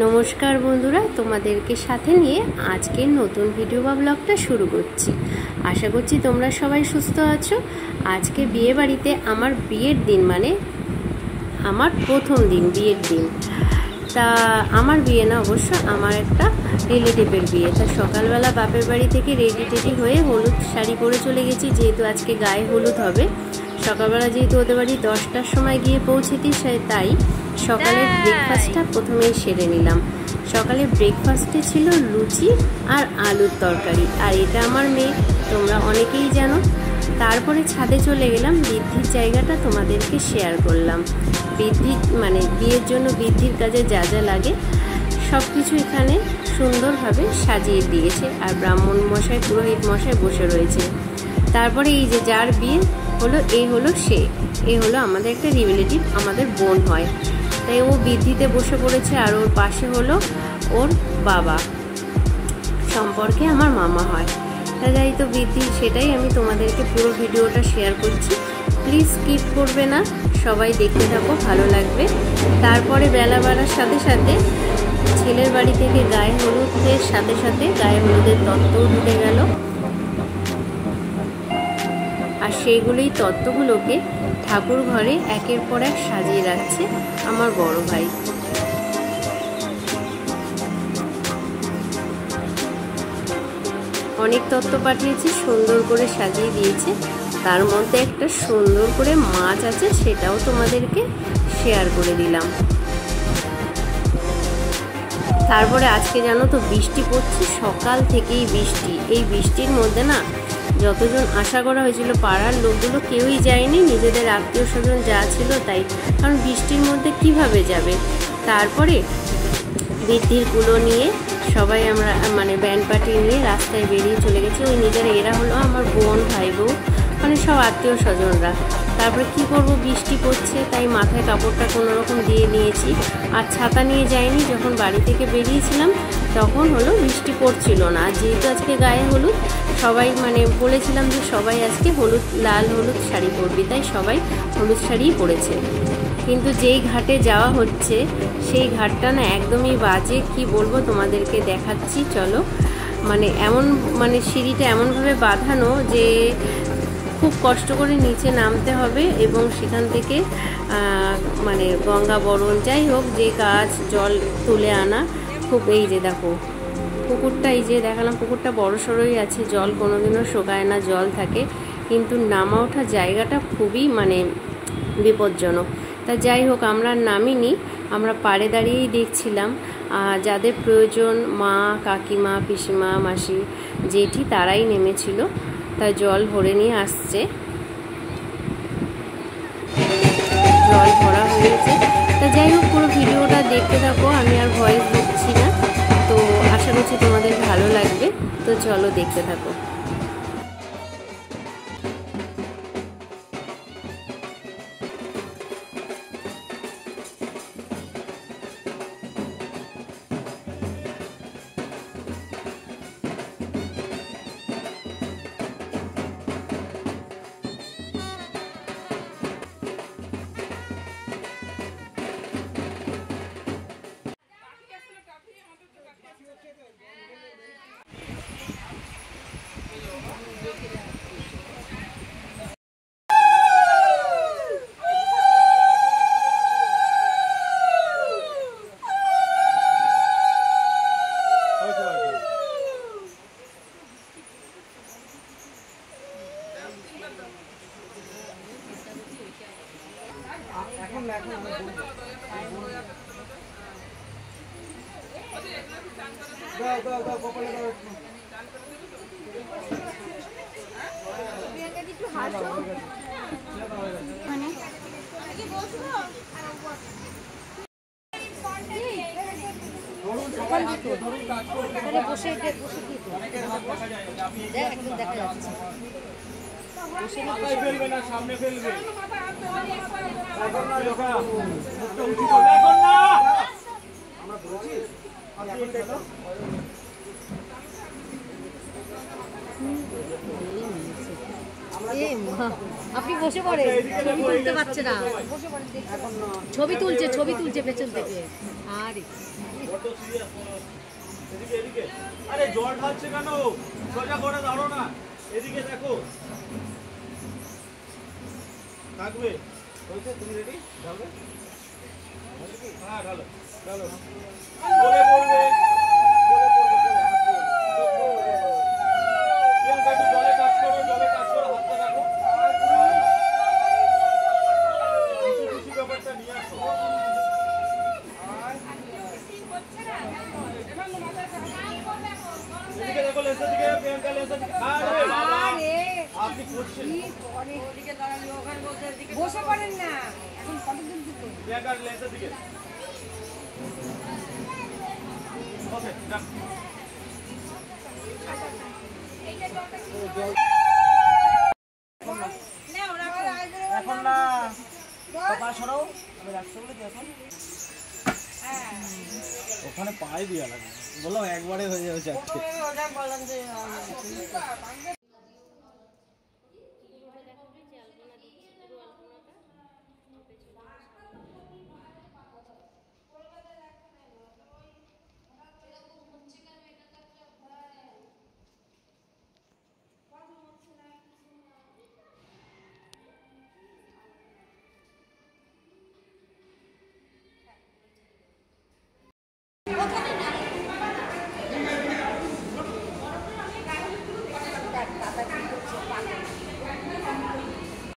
নমস্কার বন্ধুরা, তোমাদেরকে সাথে নিয়ে আজকের নতুন ভিডিও বা ব্লগটা শুরু করছি। আশা করছি তোমরা সবাই সুস্থ আছো। আজকে বিয়ে বাড়িতে আমার বিয়ের দিন, মানে আমার প্রথম দিন, বিয়ের দিন। তা আমার বিয়ে না, অবশ্য আমার একটা রিলেটিভের বিয়ে। তা সকালবেলা বাপের বাড়ি থেকে রেডি টেডি হয়ে হলুদ শাড়ি পরে চলে গেছি, যেহেতু আজকে গায়ে হলুদ হবে। সকালবেলা যেহেতু ওদের বাড়ি 10টার সময় গিয়ে পৌঁছেছি, তাই সকালের ব্রেকফাস্টটা প্রথমেই সেরে নিলাম। সকালে ব্রেকফাস্টে ছিল লুচি আর আলুর তরকারি, আর এটা আমার মেয়ে, তোমরা অনেকেই জানো। তারপরে ছাদে চলে গেলাম, বৃদ্ধির জায়গাটা তোমাদেরকে শেয়ার করলাম। বৃদ্ধি মানে বিয়ের জন্য বৃদ্ধির কাজে যা যা লাগে সব কিছু এখানে সুন্দরভাবে সাজিয়ে দিয়েছে, আর ব্রাহ্মণ মশাই, পুরোহিত মশাই বসে রয়েছে। তারপরে এই যে যার বিয়ে হলো, এ হলো আমাদের একটা রিলেটিভ, আমাদের বোন হয়। তাই ও বৃদ্ধিতে বসে পড়েছে, আর ওর পাশে হলো ওর বাবা, সম্পর্কে আমার মামা হয়। তাই তো বৃদ্ধি, সেটাই আমি তোমাদেরকে পুরো ভিডিওটা শেয়ার করছি। প্লিজ স্কিপ করবে না, সবাই দেখতে থাকো, ভালো লাগবে। তারপরে বেলা বাড়ার সাথে সাথে ছেলের বাড়ি থেকে গায়ে হলুদের সাথে সাথে গায়ে হলুদের তত্ত্বও ঢুকে গেল, আর সেইগুলোই তত্ত্বগুলোকে ঠাকুর ঘরে একের পর এক সাজিয়ে রাখছে আমার বড় ভাই। অনেক তত্ত্ব পাঠিয়েছে, সুন্দর করে সাজিয়ে দিয়েছে। তার মধ্যে একটা সুন্দর করে মাছ আছে, সেটাও তোমাদেরকে শেয়ার করে দিলাম। তারপরে আজকে জানো তো বৃষ্টি পড়ছে, সকাল থেকেই বৃষ্টি। এই বৃষ্টির মধ্যে না, যতজন আশা করা হয়েছিল পাড়ার লোকগুলো কেউই যায়নি, নিজেদের আত্মীয় স্বজন যা ছিল তাই, কারণ বৃষ্টির মধ্যে কিভাবে যাবে। তারপরে বৃদ্ধির কুলো নিয়ে সবাই আমরা মানে ব্যান্ড পার্টি নিয়ে রাস্তায় বেরিয়ে চলে গেছি। ওই নিজেরা, এরা হলো আমার বোন, ভাই বউ, মানে সব আত্মীয় স্বজনরা। তারপরে কি করব, বৃষ্টি পড়ছে, তাই মাথায় কাপড়টা কোনোরকম দিয়ে নিয়েছি, আর ছাতা নিয়ে যাইনি। যখন বাড়ি থেকে বেরিয়েছিলাম তখন হলো বৃষ্টি পড়ছিল না, আর যেহেতু আজকে গায়ে হলুদ, সবাই মানে বলেছিলাম যে সবাই আজকে হলুদ, লাল হলুদ শাড়ি পরবি, তাই সবাই হলুদ শাড়িই পরেছে। কিন্তু যেই ঘাটে যাওয়া হচ্ছে সেই ঘাটটা না একদমই বাজে, কি বলবো তোমাদেরকে, দেখাচ্ছি চলো। মানে এমন, মানে সিঁড়িটা এমনভাবে বাঁধানো যে খুব কষ্ট করে নিচে নামতে হবে, এবং সেখান থেকে মানে গঙ্গা বরণ, যাই হোক, যে কাজ জল তুলে আনা খুব। এই যে দেখো পুকুরটা, এই যে দেখালাম, পুকুরটা বড় সড়োই আছে, জল কোনোদিনও শোকায় না, জল থাকে, কিন্তু নামা ওঠা জায়গাটা খুবই মানে বিপজ্জনক। তা যাই হোক, আমরা নামিনি, আমরা পাড়ে দাঁড়িয়েই দেখছিলাম। যাদের প্রয়োজন, মা, কাকিমা, পিসিমা, মাসি, জেঠি, তারাই নেমেছিল, তাই জল ভরে নিয়ে আসছে। জল ভরা হয়েছে। তা যাই হোক, পুরো ভিডিওটা দেখতে থাকো, আমি আর ভয়েস দিচ্ছি না। তো আশা করছি তোমাদের ভালো লাগবে, তো চলো দেখতে থাকো। সামনে ফেলবে আপনি বসে পড়ে, ছবি তুলতে পারছে না, ছবি তুলছে পেছন থেকে। আরে আরে জল ঢালছে কেন? সোজা করে দাঁড়ো না, এদিকে দেখো। থাকবে হয়েছে? তুমি রেডি? ঢালবে? হ্যাঁ ঢালো ঢালো। বলে পড়বে, বলে পড়বে। প্রিয়াঙ্কা একটু জলে কাজ করো, জলে কাজ করো, হাতটা রাখো। কিছু ব্যাপারটা নিয়ে আসো। এদিকে দেখো, লেসের দিকে, প্রিয়াঙ্কা লেসের দিকে। আরে বাবা, আপনি করছেন বসে পড়েন না, এখন কতদিন দিতে প্রিয়াঙ্কা লেসের দিকে। ওকে ডান। এখন না, পা সরাও, আমি রাখতে বলেছি এখন। ওখানে পায়ে দিয়া লাগে, বললাম একবারে হয়ে যাবে চারটে।